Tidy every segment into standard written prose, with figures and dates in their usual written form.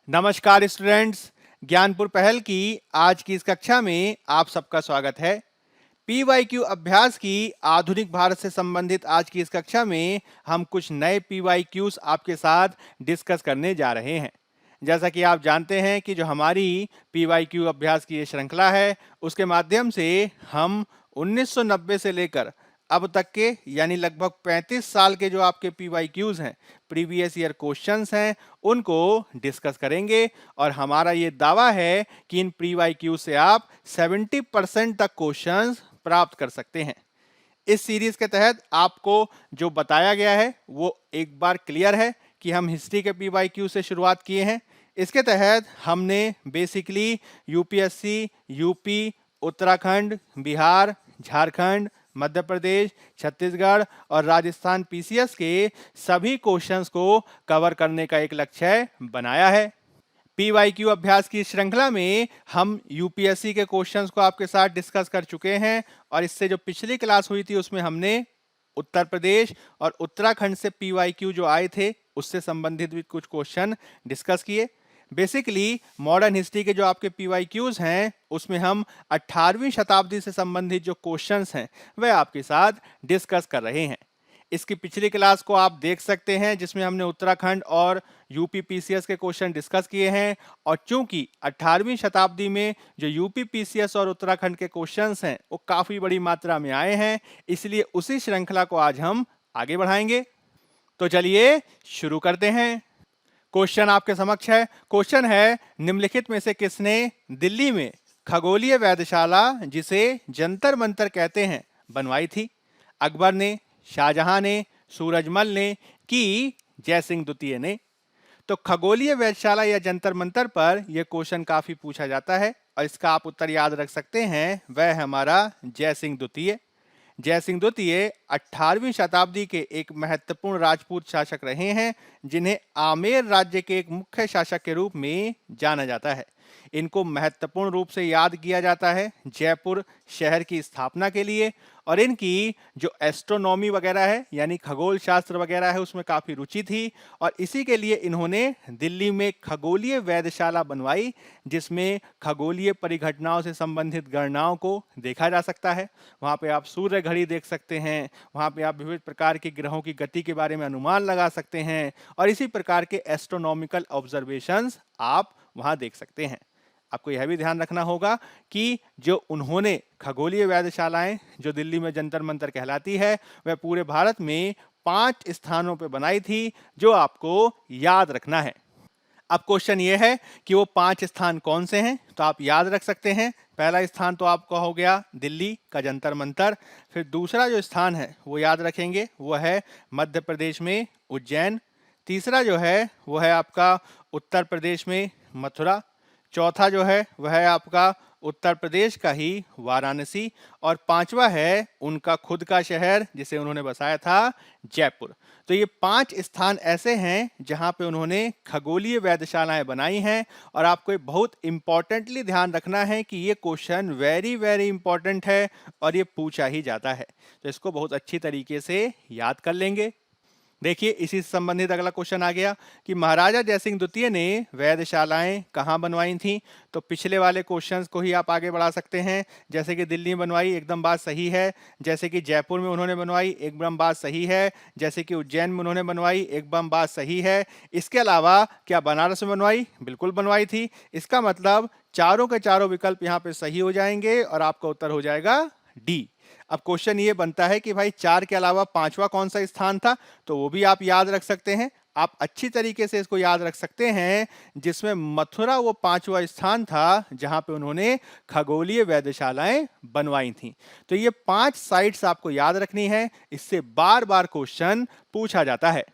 नमस्कार स्टूडेंट्स, ज्ञानपुर पहल की आज की इस कक्षा में आप सबका स्वागत है। पीवाईक्यू अभ्यास की आधुनिक भारत से संबंधित आज की इस कक्षा में हम कुछ नए पीवाईक्यूज आपके साथ डिस्कस करने जा रहे हैं। जैसा कि आप जानते हैं कि जो हमारी पीवाईक्यू अभ्यास की ये श्रृंखला है, उसके माध्यम से हम 1990 से लेकर अब तक के यानी लगभग 35 साल के जो आपके पीवाईक्यूज हैं, प्रीवियस ईयर क्वेश्चंस हैं, उनको डिस्कस करेंगे। और हमारा ये दावा है कि इन पीवाईक्यूज से आप 70% तक क्वेश्चंस प्राप्त कर सकते हैं। इस सीरीज के तहत आपको जो बताया गया है वो एक बार क्लियर है कि हम हिस्ट्री के पीवाईक्यू से शुरुआत किए हैं। इसके तहत हमने basically UPSC, UP, Uttarakhand, Bihar, Jharkhand, Madhya Pradesh, Chhattisgarh और राजस्थान पीसीएस के सभी क्वेश्चंस को कवर करने का एक लक्ष्य बनाया है। पीवाईक्यू अभ्यास की श्रृंखला में हम यूपीएससी के क्वेश्चंस को आपके साथ डिस्कस कर चुके हैं और इससे जो पिछली क्लास हुई थी उसमें हमने उत्तर प्रदेश और उत्तराखंड से पीवाईक्यू जो आए थे उससे संबंधित भी कुछ क्वेश्चन डिस्कस किए। बेसिकली मॉडर्न हिस्ट्री के जो आपके पीवाईक्यूज हैं उसमें हम 18वीं शताब्दी से संबंधित जो क्वेश्चंस हैं वह आपके साथ डिस्कस कर रहे हैं। इसकी पिछली क्लास को आप देख सकते हैं जिसमें हमने उत्तराखंड और यूपी पीसीएस के क्वेश्चन डिस्कस किए हैं। और चूंकि 18वीं शताब्दी में जो यूपी पीसीएस और उत्तराखंड के क्वेश्चंस हैं वो काफी बड़ी मात्रा में आए हैं, इसलिए उसी श्रृंखला को आज हम आगे बढ़ाएंगे। तो चलिए शुरू करते हैं। क्वेश्चन आपके समक्ष है। क्वेश्चन है, निम्नलिखित में से किसने दिल्ली में खगोलीय वेधशाला जिसे जंतर मंतर कहते हैं बनवाई थी? अकबर ने, शाहजहां ने, सूरजमल ने कि जयसिंह द्वितीय ने? तो खगोलीय वेधशाला या जंतर मंतर पर यह क्वेश्चन काफी पूछा जाता है और इसका आप उत्तर याद रख सकते हैं, वह हमारा जयसिंह द्वितीय। जयसिंह द्वितीय 18वीं शताब्दी के एक महत्वपूर्ण राजपूत शासक रहे हैं जिन्हें आमेर राज्य के एक मुख्य शासक के रूप में जाना जाता है। इनको महत्वपूर्ण रूप से याद किया जाता है जयपुर शहर की स्थापना के लिए, और इनकी जो एस्ट्रोनॉमी वगैरह है यानी खगोल शास्त्र वगैरह है उसमें काफी रुचि थी और इसी के लिए इन्होंने दिल्ली में खगोलीय वेधशाला बनवाई जिसमें खगोलीय परिघटनाओं से संबंधित गणनाओं को देखा जा सकता है। वहां पे आप सूर्य घड़ी देख सकते हैं, वहां पे आप विविध प्रकार के ग्रहों की गति के बारे में अनुमान लगा सकते हैं और इसी प्रकार के एस्ट्रोनॉमिकल ऑब्जर्वेशंस आप वहां देख सकते हैं। आपको यह भी ध्यान रखना होगा कि जो उन्होंने खगोलीय वेधशालाएं जो दिल्ली में जंतर मंतर कहलाती है वह पूरे भारत में 5 स्थानों पर बनाई थी जो आपको याद रखना है। अब क्वेश्चन ये है कि वो 5 स्थान कौन से हैं, तो आप याद रख सकते हैं। पहला स्थान तो आपका हो गया दिल्ली का जंतर मंतर। फिर दूसरा जो स्थान है वो याद रखेंगे, वो है मध्य प्रदेश में उज्जैन। तीसरा जो है वो है आपका उत्तर प्रदेश में मथुरा। चौथा जो है वह है आपका उत्तर प्रदेश का ही वाराणसी। और पांचवा है उनका खुद का शहर जिसे उन्होंने बसाया था जयपुर। तो ये 5 स्थान ऐसे हैं जहां पे उन्होंने खगोलीय वेधशालाएं बनाई हैं और आपको बहुत इंपॉर्टेंटली ध्यान रखना है कि ये क्वेश्चन वेरी वेरी इंपॉर्टेंट है और ये पूछा ही जाता है, तो इसको बहुत अच्छी तरीके से याद कर लेंगे। देखिए इसी से संबंधित अगला क्वेश्चन आ गया कि महाराजा जयसिंह द्वितीय ने वेधशालाएं कहाँ बनवाई थी। तो पिछले वाले क्वेश्चंस को ही आप आगे बढ़ा सकते हैं। जैसे कि दिल्ली में बनवाई, एकदम बात सही है। जैसे कि जयपुर में उन्होंने बनवाई, एकदम बात सही है। जैसे कि उज्जैन में उन्होंने बनवाई, एकदम बात सही है। इसके अलावा क्या बनारस में बनवाई? बिल्कुल बनवाई थी। इसका मतलब चारों के चारों विकल्प यहाँ पे सही हो जाएंगे और आपका उत्तर हो जाएगा डी। अब क्वेश्चन ये बनता है कि भाई 4 के अलावा 5वां कौन सा स्थान था, तो वो भी आप याद रख सकते हैं। आप अच्छी तरीके से इसको याद रख सकते हैं जिसमें मथुरा वो 5वां स्थान था जहां पे उन्होंने खगोलीय वेधशालाएं बनवाई थी। तो ये 5 साइट्स आपको याद रखनी है, इससे बार बार क्वेश्चन पूछा जाता है।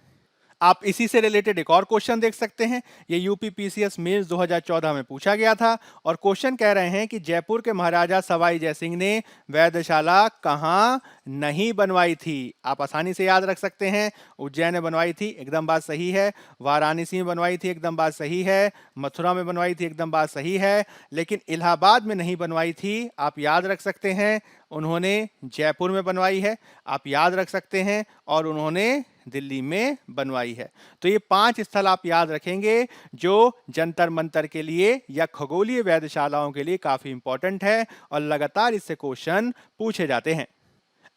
आप इसी से रिलेटेड एक और क्वेश्चन देख सकते हैं। ये यूपी पीसीएस मेंस 2014 में पूछा गया था और क्वेश्चन कह रहे हैं कि जयपुर के महाराजा सवाई जयसिंह ने वेधशाला कहाँ नहीं बनवाई थी। आप आसानी से याद रख सकते हैं। उज्जैन में बनवाई थी, एकदम बात सही है। वाराणसी में बनवाई थी, एकदम बात सही है। मथुरा में बनवाई थी, एकदम बात सही है। लेकिन इलाहाबाद में नहीं बनवाई थी, आप याद रख सकते हैं। उन्होंने जयपुर में बनवाई है, आप याद रख सकते हैं। और उन्होंने दिल्ली में बनवाई है। तो ये 5 स्थल आप याद रखेंगे जो जंतर मंतर के लिए या खगोलीय वेधशालाओं के लिए काफी इंपॉर्टेंट है और लगातार इससे क्वेश्चन पूछे जाते हैं।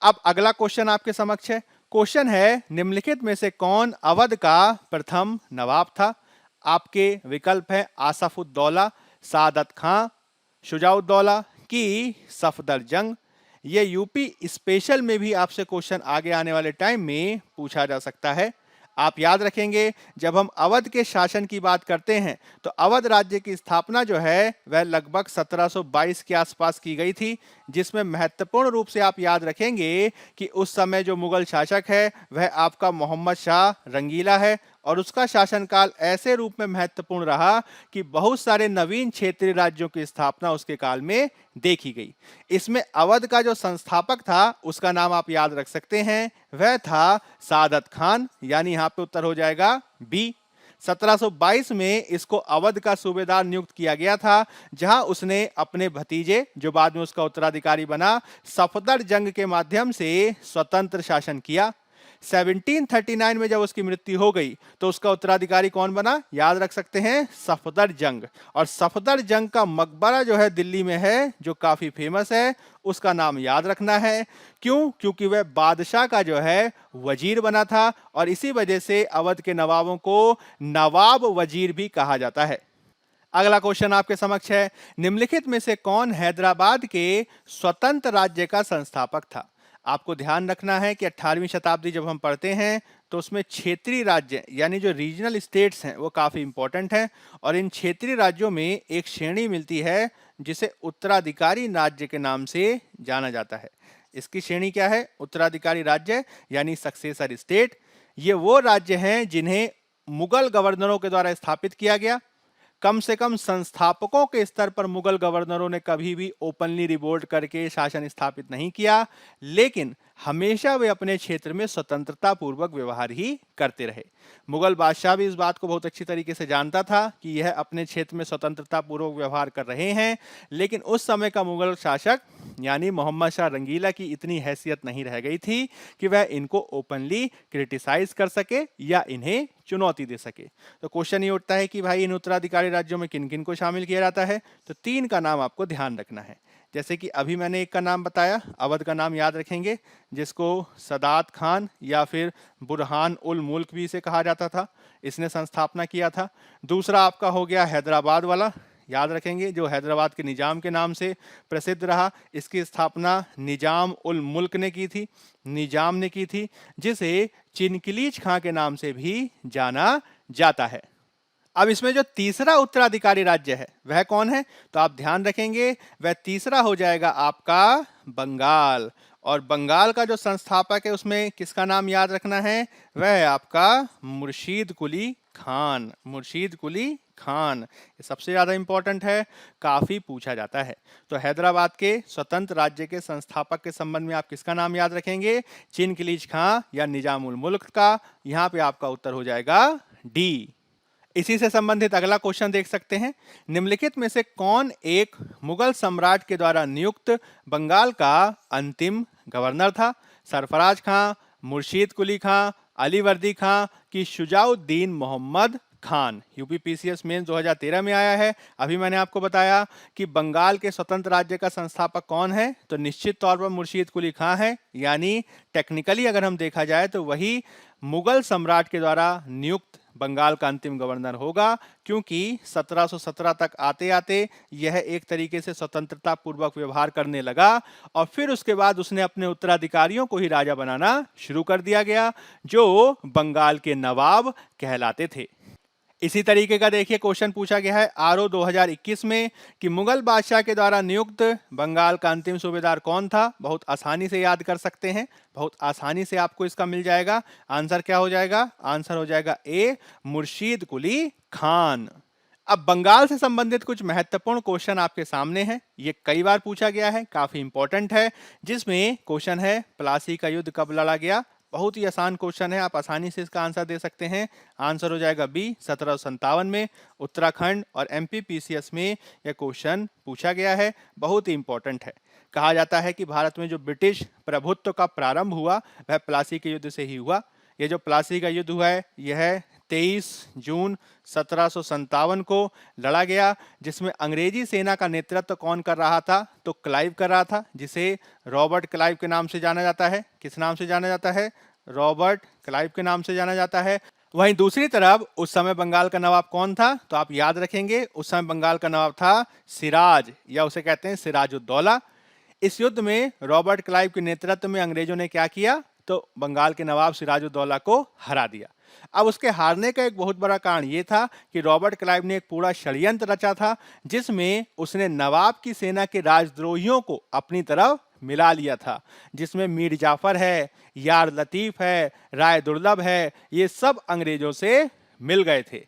अब अगला क्वेश्चन आपके समक्ष है। क्वेश्चन है, निम्नलिखित में से कौन अवध का प्रथम नवाब था? आपके विकल्प है आसफउद्दौला, सादत खां, शुजाउद्दौला की सफदरजंग। ये यूपी स्पेशल में भी आपसे क्वेश्चन आगे आने वाले टाइम में पूछा जा सकता है। आप याद रखेंगे, जब हम अवध के शासन की बात करते हैं तो अवध राज्य की स्थापना जो है वह लगभग 1722 के आसपास की गई थी, जिसमें महत्वपूर्ण रूप से आप याद रखेंगे कि उस समय जो मुगल शासक है वह आपका मोहम्मद शाह रंगीला है और उसका शासनकाल ऐसे रूप में महत्वपूर्ण रहा कि बहुत सारे नवीन क्षेत्रीय राज्यों की स्थापना उसके काल में देखी गई। इसमें अवध का जो संस्थापक था उसका नाम आप याद रख सकते हैं, वह था सादत खान, यानी यहां पे उत्तर हो जाएगा बी। 1722 में इसको अवध का सूबेदार नियुक्त किया गया था, जहां उसने अपने भतीजे, जो बाद में उसका उत्तराधिकारी बना, सफदरजंग के माध्यम से स्वतंत्र शासन किया। 1739 में जब उसकी मृत्यु हो गई तो उसका उत्तराधिकारी कौन बना? याद रख सकते हैं, सफदरजंग। और सफदरजंग का मकबरा जो है दिल्ली में है, जो काफी फेमस है, उसका नाम याद रखना है। क्यों? क्योंकि वह बादशाह का जो है वजीर बना था और इसी वजह से अवध के नवाबों को नवाब वजीर भी कहा जाता है। अगला क्वेश्चन आपके समक्ष है, निम्नलिखित में से कौन हैदराबाद के स्वतंत्र राज्य का संस्थापक था? आपको ध्यान रखना है कि 18वीं शताब्दी जब हम पढ़ते हैं तो उसमें क्षेत्रीय राज्य यानी जो रीजनल स्टेट्स हैं वो काफी इंपॉर्टेंट हैं और इन क्षेत्रीय राज्यों में एक श्रेणी मिलती है जिसे उत्तराधिकारी राज्य के नाम से जाना जाता है। इसकी श्रेणी क्या है? उत्तराधिकारी राज्य यानी सक्सेसर स्टेट। ये वो राज्य हैं जिन्हें मुगल गवर्नरों के द्वारा स्थापित किया गया। कम से कम संस्थापकों के स्तर पर मुगल गवर्नरों ने कभी भी ओपनली रिवोल्ट करके शासन स्थापित नहीं किया, लेकिन हमेशा वे अपने क्षेत्र में स्वतंत्रता पूर्वक व्यवहार ही करते रहे। मुगल बादशाह भी इस बात को बहुत अच्छी तरीके से जानता था कि यह अपने क्षेत्र में स्वतंत्रता पूर्वक व्यवहार कर रहे हैं, लेकिन उस समय का मुगल शासक यानी मोहम्मद शाह रंगीला की इतनी हैसियत नहीं रह गई थी कि वह इनको ओपनली क्रिटिसाइज कर सके या इन्हें चुनौती दे सके। तो क्वेश्चन ये उठता है कि भाई इन उत्तराधिकारी राज्यों में किन किन को शामिल किया जाता है? तो 3 का नाम आपको ध्यान रखना है। जैसे कि अभी मैंने एक का नाम बताया, अवध का नाम याद रखेंगे, जिसको सदात खान या फिर बुरहान उल मुल्क भी इसे कहा जाता था, इसने संस्थापना किया था। दूसरा आपका हो गया हैदराबाद वाला, याद रखेंगे, जो हैदराबाद के निजाम के नाम से प्रसिद्ध रहा। इसकी स्थापना निजाम उल मुल्क ने की थी, निजाम ने की थी, जिसे चिनकिलीज खां के नाम से भी जाना जाता है। अब इसमें जो तीसरा उत्तराधिकारी राज्य है वह कौन है? तो आप ध्यान रखेंगे, वह तीसरा हो जाएगा आपका बंगाल। और बंगाल का जो संस्थापक है उसमें किसका नाम याद रखना है? वह है आपका मुर्शीद कुली खान। मुर्शीद कुली खान ये सबसे ज्यादा इंपॉर्टेंट है, काफी पूछा जाता है। तो हैदराबाद के स्वतंत्र राज्य के संस्थापक के संबंध में आप किसका नाम याद रखेंगे? चिनकिलीज खां या निजाम उल मुल्क का। यहां पे आपका उत्तर हो जाएगा डी। इसी से संबंधित अगला क्वेश्चन देख सकते हैं, निम्नलिखित में से कौन एक मुगल सम्राट के द्वारा नियुक्त बंगाल का अंतिम गवर्नर था? सरफराज खां, मुर्शीद कुली खां, अलीवर्दी खां की शुजाउद्दीन मोहम्मद खान। यूपीपीसीएस मेंस 2013 में आया है। अभी मैंने आपको बताया कि बंगाल के स्वतंत्र राज्य का संस्थापक कौन है, तो निश्चित तौर पर मुर्शीद कुली खां है, यानी टेक्निकली अगर हम देखा जाए तो वही मुगल सम्राट के द्वारा नियुक्त बंगाल का अंतिम गवर्नर होगा, क्योंकि 1717 तक आते आते यह एक तरीके से स्वतंत्रता पूर्वक व्यवहार करने लगा और फिर उसके बाद उसने अपने उत्तराधिकारियों को ही राजा बनाना शुरू कर दिया गया, जो बंगाल के नवाब कहलाते थे। इसी तरीके का देखिए क्वेश्चन पूछा गया है आरओ 2021 में कि मुगल बादशाह के द्वारा नियुक्त बंगाल का अंतिम सूबेदार कौन था? बहुत आसानी से याद कर सकते हैं, बहुत आसानी से आपको इसका मिल जाएगा। आंसर क्या हो जाएगा? आंसर हो जाएगा ए, मुर्शीद कुली खान। अब बंगाल से संबंधित कुछ महत्वपूर्ण क्वेश्चन आपके सामने हैं, ये कई बार पूछा गया है, काफी इंपॉर्टेंट है। जिसमें क्वेश्चन है प्लासी का युद्ध कब लड़ा गया? बहुत ही आसान क्वेश्चन है, आप आसानी से इसका आंसर दे सकते हैं। आंसर हो जाएगा बी, 1757 में। उत्तराखंड और एमपी पीसीएस में यह क्वेश्चन पूछा गया है, बहुत ही इंपॉर्टेंट है। कहा जाता है कि भारत में जो ब्रिटिश प्रभुत्व का प्रारंभ हुआ वह प्लासी के युद्ध से ही हुआ। ये जो प्लासी का युद्ध हुआ है यह 23 जून 1757 को लड़ा गया, जिसमें अंग्रेजी सेना का नेतृत्व कौन कर रहा था? तो क्लाइव कर रहा था, जिसे रॉबर्ट क्लाइव के नाम से जाना जाता है। किस नाम से जाना जाता है? रॉबर्ट क्लाइव के नाम से जाना जाता है। वहीं दूसरी तरफ उस समय बंगाल का नवाब कौन था? तो आप याद रखेंगे, उस समय बंगाल का नवाब था सिराज, या उसे कहते हैं सिराजुद्दौला। इस युद्ध में रॉबर्ट क्लाइव के नेतृत्व में अंग्रेजों ने क्या किया? तो बंगाल के नवाब सिराजुद्दौला को हरा दिया। अब उसके हारने का एक बहुत बड़ा कारण यह था कि रॉबर्ट क्लाइव ने एक पूरा षड्यंत्र रचा था, जिसमें उसने नवाब की सेना के राजद्रोहियों को अपनी तरफ मिला लिया था, जिसमें मीर जाफर है, यार लतीफ है, राय दुर्लभ है, ये सब अंग्रेजों से मिल गए थे।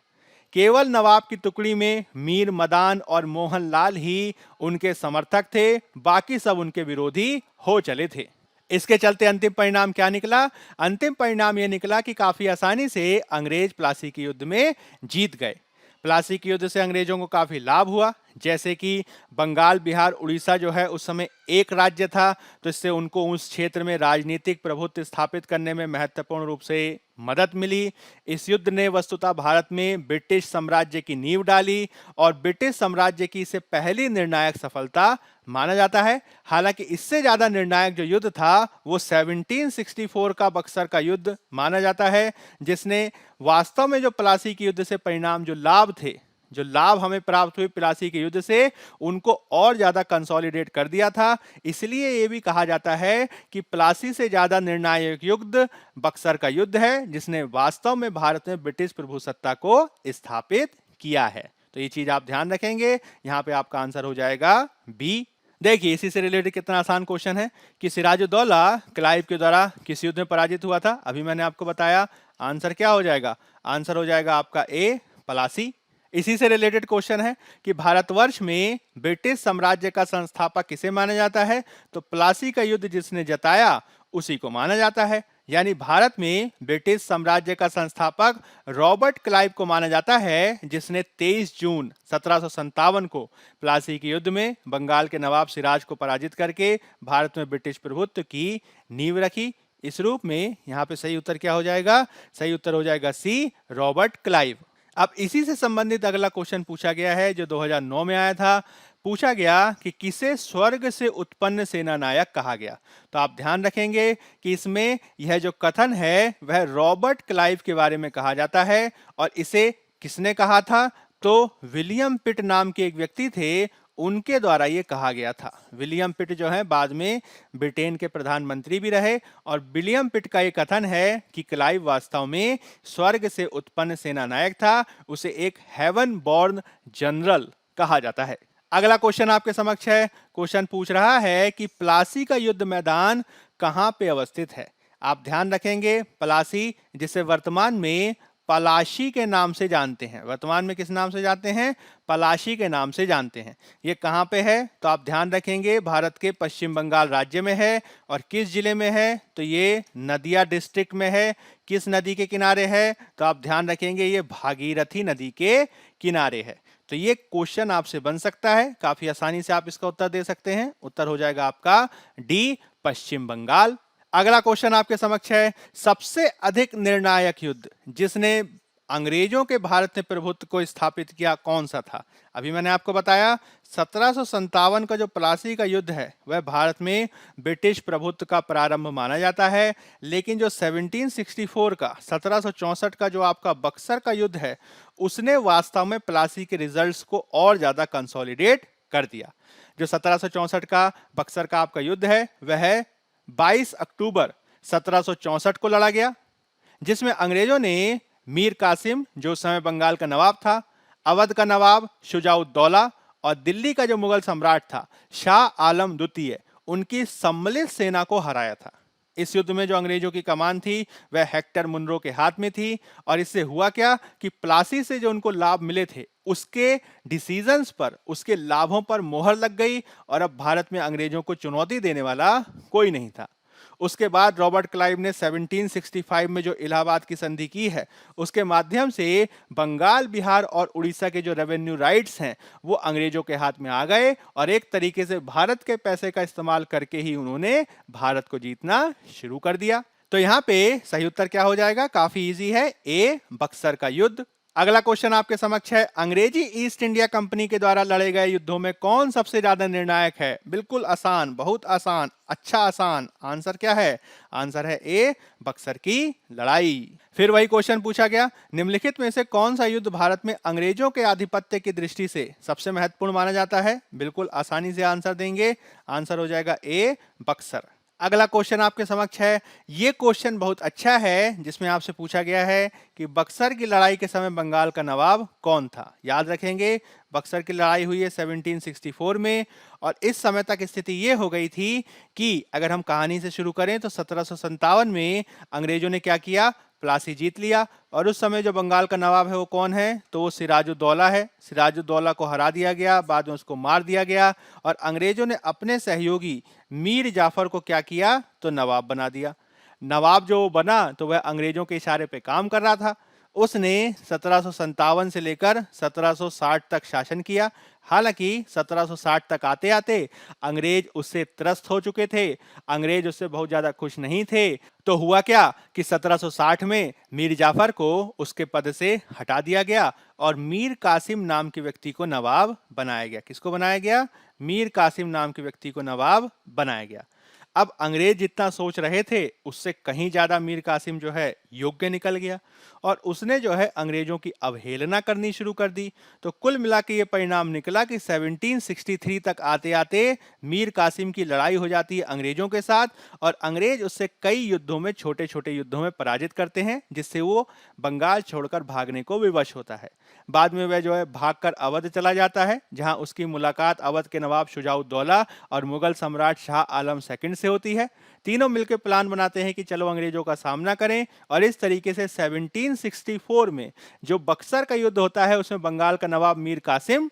केवल नवाब की टुकड़ी में मीर मदान और मोहनलाल ही उनके समर्थक थे, बाकी सब उनके विरोधी हो चले थे। इसके चलते अंतिम परिणाम क्या निकला? अंतिम परिणाम यह निकला कि काफी आसानी से अंग्रेज प्लासी के युद्ध में जीत गए। प्लासी के युद्ध से अंग्रेजों को काफी लाभ हुआ, जैसे कि बंगाल, बिहार, उड़ीसा जो है उस समय एक राज्य था, तो इससे उनको उस क्षेत्र में राजनीतिक प्रभुत्व स्थापित करने में महत्वपूर्ण रूप से मदद मिली। इस युद्ध ने वस्तुतः भारत में ब्रिटिश साम्राज्य की नींव डाली और ब्रिटिश साम्राज्य की इसे पहली निर्णायक सफलता माना जाता है। हालांकि इससे ज्यादा निर्णायक जो युद्ध था वो 1764 का बक्सर का युद्ध माना जाता है, जिसने वास्तव में जो प्लासी के युद्ध से परिणाम जो लाभ थे, जो लाभ हमें प्राप्त हुए प्लासी के युद्ध से, उनको और ज्यादा कंसोलिडेट कर दिया था। इसलिए ये भी कहा जाता है कि प्लासी से ज्यादा निर्णायक युद्ध बक्सर का युद्ध है, जिसने वास्तव में भारत में ब्रिटिश प्रभुसत्ता को स्थापित किया है। तो ये चीज आप ध्यान रखेंगे। यहां पे आपका आंसर हो जाएगा बी। देखिए इसी से रिलेटेड कितना आसान क्वेश्चन है कि सिराजुद्दौला क्लाइव के द्वारा किस युद्ध में पराजित हुआ था? अभी मैंने आपको बताया। आंसर क्या हो जाएगा? आंसर हो जाएगा आपका ए, प्लासी। इसी से रिलेटेड क्वेश्चन है कि भारतवर्ष में ब्रिटिश साम्राज्य का संस्थापक किसे माना जाता है? तो प्लासी का युद्ध जिसने जताया उसी को माना जाता है। यानी भारत में ब्रिटिश साम्राज्य का संस्थापक रॉबर्ट क्लाइव को माना जाता है, जिसने 23 जून 1757 को प्लासी के युद्ध में बंगाल के नवाब सिराज को पराजित करके भारत में ब्रिटिश प्रभुत्व की नींव रखी। इस रूप में यहाँ पे सही उत्तर क्या हो जाएगा? सही उत्तर हो जाएगा सी, रॉबर्ट क्लाइव। अब इसी से संबंधित अगला क्वेश्चन पूछा गया है जो 2009 में आया था। पूछा गया कि किसे स्वर्ग से उत्पन्न सेना नायक कहा गया? तो आप ध्यान रखेंगे कि इसमें यह जो कथन है वह रॉबर्ट क्लाइव के बारे में कहा जाता है। और इसे किसने कहा था? तो विलियम पिट नाम के एक व्यक्ति थे, उनके द्वारा ये कहा गया था। विलियम पिट जो है बाद में ब्रिटेन के प्रधानमंत्री भी रहे। और विलियम पिट का ये कथन है कि क्लाइव वास्तव में स्वर्ग से उत्पन्न सेना नायक था, उसे एक हेवन बॉर्न जनरल कहा जाता है। अगला क्वेश्चन आपके समक्ष है। क्वेश्चन पूछ रहा है कि प्लासी का युद्ध मैदान कहां पे अवस्थित है? आप ध्यान रखेंगे, प्लासी जिसे वर्तमान में पलाशी के नाम से जानते हैं, वर्तमान में किस नाम से जानते हैं? पलाशी के नाम से जानते हैं। ये कहां पे है? तो आप ध्यान रखेंगे, भारत के पश्चिम बंगाल राज्य में है। और किस जिले में है? तो ये नदिया डिस्ट्रिक्ट में है। किस नदी के किनारे है? तो आप ध्यान रखेंगे, ये भागीरथी नदी के किनारे है। तो ये क्वेश्चन आपसे बन सकता है, काफी आसानी से आप इसका उत्तर दे सकते हैं। उत्तर हो जाएगा आपका डी, पश्चिम बंगाल। अगला क्वेश्चन आपके समक्ष है, सबसे अधिक निर्णायक युद्ध जिसने अंग्रेजों के भारत में प्रभुत्व को स्थापित किया कौन सा था? अभी मैंने आपको बताया 1757 का जो प्लासी का युद्ध है वह भारत में ब्रिटिश प्रभुत्व का प्रारंभ माना जाता है। लेकिन जो 1764 का 1764 का जो आपका बक्सर का युद्ध है, उसने वास्तव में प्लासी के रिजल्ट्स को और ज्यादा कंसोलिडेट कर दिया। जो 1764 का बक्सर का आपका युद्ध है वह 22 अक्टूबर 1764 को लड़ा गया, जिसमें अंग्रेजों ने मीर कासिम जो उस समय बंगाल का नवाब था, अवध का नवाब शुजाउद्दौला और दिल्ली का जो मुगल सम्राट था शाह आलम द्वितीय, उनकी सम्मिलित सेना को हराया था। इस युद्ध में जो अंग्रेजों की कमान थी वह हेक्टर मुनरो के हाथ में थी। और इससे हुआ क्या कि प्लासी से जो उनको लाभ मिले थे उसके डिसीजंस पर, उसके लाभों पर मोहर लग गई और अब भारत में अंग्रेजों को चुनौती देने वाला कोई नहीं था। उसके बाद रॉबर्ट क्लाइव ने 1765 में जो इलाहाबाद की संधि की है, उसके माध्यम से बंगाल, बिहार और उड़ीसा के जो रेवेन्यू राइट्स हैं वो अंग्रेजों के हाथ में आ गए। और एक तरीके से भारत के पैसे का इस्तेमाल करके ही उन्होंने भारत को जीतना शुरू कर दिया। तो यहाँ पे सही उत्तर क्या हो जाएगा? काफी इजी है, ए बक्सर का युद्ध। अगला क्वेश्चन आपके समक्ष है, अंग्रेजी ईस्ट इंडिया कंपनी के द्वारा लड़े गए युद्धों में कौन सबसे ज्यादा निर्णायक है? बिल्कुल आसान, बहुत आसान, अच्छा आसान। आंसर क्या है? आंसर है ए बक्सर की लड़ाई। फिर वही क्वेश्चन पूछा गया, निम्नलिखित में से कौन सा युद्ध भारत में अंग्रेजों के आधिपत्य की दृष्टि से सबसे महत्वपूर्ण माना जाता है? बिल्कुल आसानी से आंसर देंगे, आंसर हो जाएगा ए बक्सर। अगला क्वेश्चन आपके समक्ष है, ये क्वेश्चन बहुत अच्छा है, जिसमें आपसे पूछा गया है कि बक्सर की लड़ाई के समय बंगाल का नवाब कौन था? याद रखेंगे, बक्सर की लड़ाई हुई है 1764 में, और इस समय तक स्थिति ये हो गई थी कि अगर हम कहानी से शुरू करें तो 1757 में अंग्रेजों ने क्या किया? प्लासी जीत लिया, और उस समय जो बंगाल का नवाब है वो कौन है? तो वो सिराजुद्दौला है। सिराजुद्दौला को हरा दिया गया, बाद में उसको मार दिया गया, और अंग्रेजों ने अपने सहयोगी मीर जाफर को क्या किया? तो नवाब बना दिया। नवाब जो बना तो वह अंग्रेजों के इशारे पे काम कर रहा था। उसने 1757 से लेकर 1760 तक शासन किया। हालांकि 1760 तक आते आते अंग्रेज उससे त्रस्त हो चुके थे, अंग्रेज उससे बहुत ज्यादा खुश नहीं थे। तो हुआ क्या कि 1760 में मीर जाफर को उसके पद से हटा दिया गया और मीर कासिम नाम के व्यक्ति को नवाब बनाया गया। किसको बनाया गया? मीर कासिम नाम के व्यक्ति को नवाब बनाया गया। अब अंग्रेज जितना सोच रहे थे उससे कहीं ज्यादा मीर कासिम जो है योग्य निकल गया, और उसने जो है अंग्रेजों की अवहेलना करनी शुरू कर दी। तो कुल मिला के ये परिणाम निकला कि 1763 तक आते आते मीर कासिम की लड़ाई हो जाती है अंग्रेजों के साथ, और अंग्रेज उससे कई युद्धों में, छोटे छोटे युद्धों में पराजित करते हैं, जिससे वो बंगाल छोड़कर भागने को विवश होता है। बाद में वह जो है भागकर अवध चला जाता है, जहां उसकी मुलाकात अवध के नवाब शुजाउद्दौला और मुगल सम्राट शाह आलम सेकंड से होती है। तीनों मिलकर प्लान बनाते हैं कि चलो अंग्रेजों का सामना करें, और इस तरीके से 1764 में जो बक्सर का युद्ध होता है उसमें बंगाल का नवाब मीर कासिम,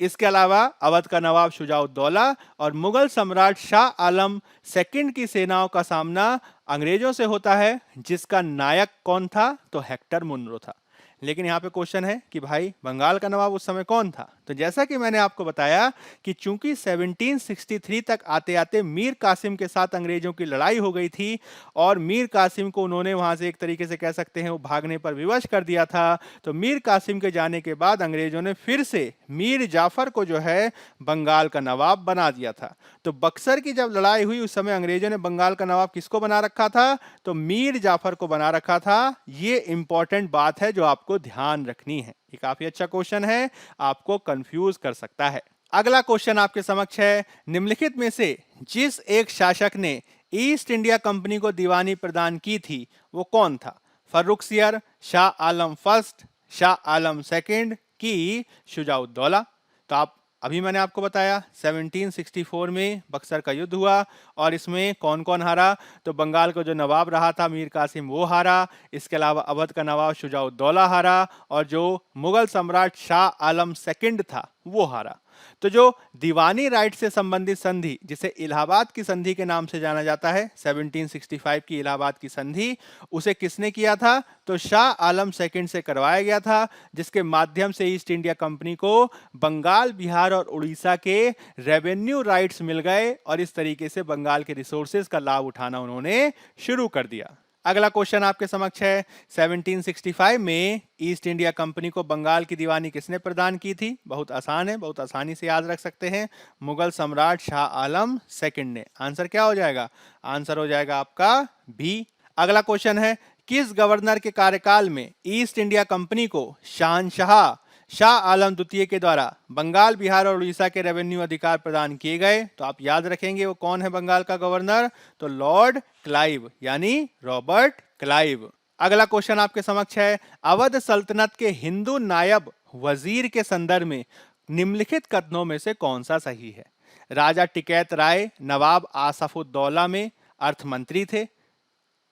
इसके अलावा अवध का नवाब शुजाउद्दौला और मुगल सम्राट शाह आलम सेकंड की सेनाओं का सामना अंग्रेजों से होता है, जिसका नायक कौन था? तो हेक्टर मुनरो था। लेकिन यहाँ पे क्वेश्चन है कि भाई बंगाल का नवाब उस समय कौन था? तो जैसा कि मैंने आपको बताया कि चूंकि 1763 तक आते आते मीर कासिम के साथ अंग्रेजों की लड़ाई हो गई थी, और मीर कासिम को उन्होंने वहां से एक तरीके से कह सकते हैं वो भागने पर विवश कर दिया था। तो मीर कासिम के जाने के बाद अंग्रेजों ने फिर से मीर जाफर को जो है बंगाल का नवाब बना दिया था। तो बक्सर की जब लड़ाई हुई उस समय अंग्रेजों ने बंगाल का नवाब किसको बना रखा था? तो मीर जाफर को बना रखा था। ये इंपॉर्टेंट बात है जो आपको ध्यान रखनी है। ये काफी अच्छा क्वेश्चन है, आपको कंफ्यूज कर सकता है। अगला क्वेश्चन आपके समक्ष है, निम्नलिखित में से जिस एक शासक ने ईस्ट इंडिया कंपनी को दीवानी प्रदान की थी वो कौन था? फर्रुखसियर, शाह आलम फर्स्ट, शाह आलम सेकंड की शुजाउद्दौला? तो आप अभी मैंने आपको बताया 1764 में बक्सर का युद्ध हुआ, और इसमें कौन कौन हारा? तो बंगाल का जो नवाब रहा था मीर कासिम वो हारा, इसके अलावा अवध का नवाब शुजाउद्दौला हारा, और जो मुगल सम्राट शाह आलम सेकंड था वो हारा। तो जो दीवानी राइट से संबंधित संधि, जिसे इलाहाबाद की संधि के नाम से जाना जाता है, 1765 की इलाहाबाद की संधि, उसे किसने किया था? तो शाह आलम सेकंड से करवाया गया था, जिसके माध्यम से ईस्ट इंडिया कंपनी को बंगाल, बिहार और उड़ीसा के रेवेन्यू राइट्स मिल गए, और इस तरीके से बंगाल के रिसोर्सेज का लाभ उठाना उन्होंने शुरू कर दिया। अगला क्वेश्चन आपके समक्ष है, 1765 में ईस्ट इंडिया कंपनी को बंगाल की दीवानी किसने प्रदान की थी? बहुत आसान है, बहुत आसानी से याद रख सकते हैं, मुगल सम्राट शाह आलम सेकंड ने। आंसर क्या हो जाएगा? आंसर हो जाएगा आपका बी। अगला क्वेश्चन है, किस गवर्नर के कार्यकाल में ईस्ट इंडिया कंपनी को शहंशाह शाह आलम द्वितीय के द्वारा बंगाल, बिहार और उड़ीसा के रेवेन्यू अधिकार प्रदान किए गए? तो आप याद रखेंगे वो कौन है बंगाल का गवर्नर? तो लॉर्ड क्लाइव, यानी रॉबर्ट क्लाइव। अगला क्वेश्चन आपके समक्ष है, अवध सल्तनत के हिंदू नायब वजीर के संदर्भ में निम्नलिखित कथनों में से कौन सा सही है? राजा टिकैत राय नवाब आसफुद्दौला में अर्थ मंत्री थे।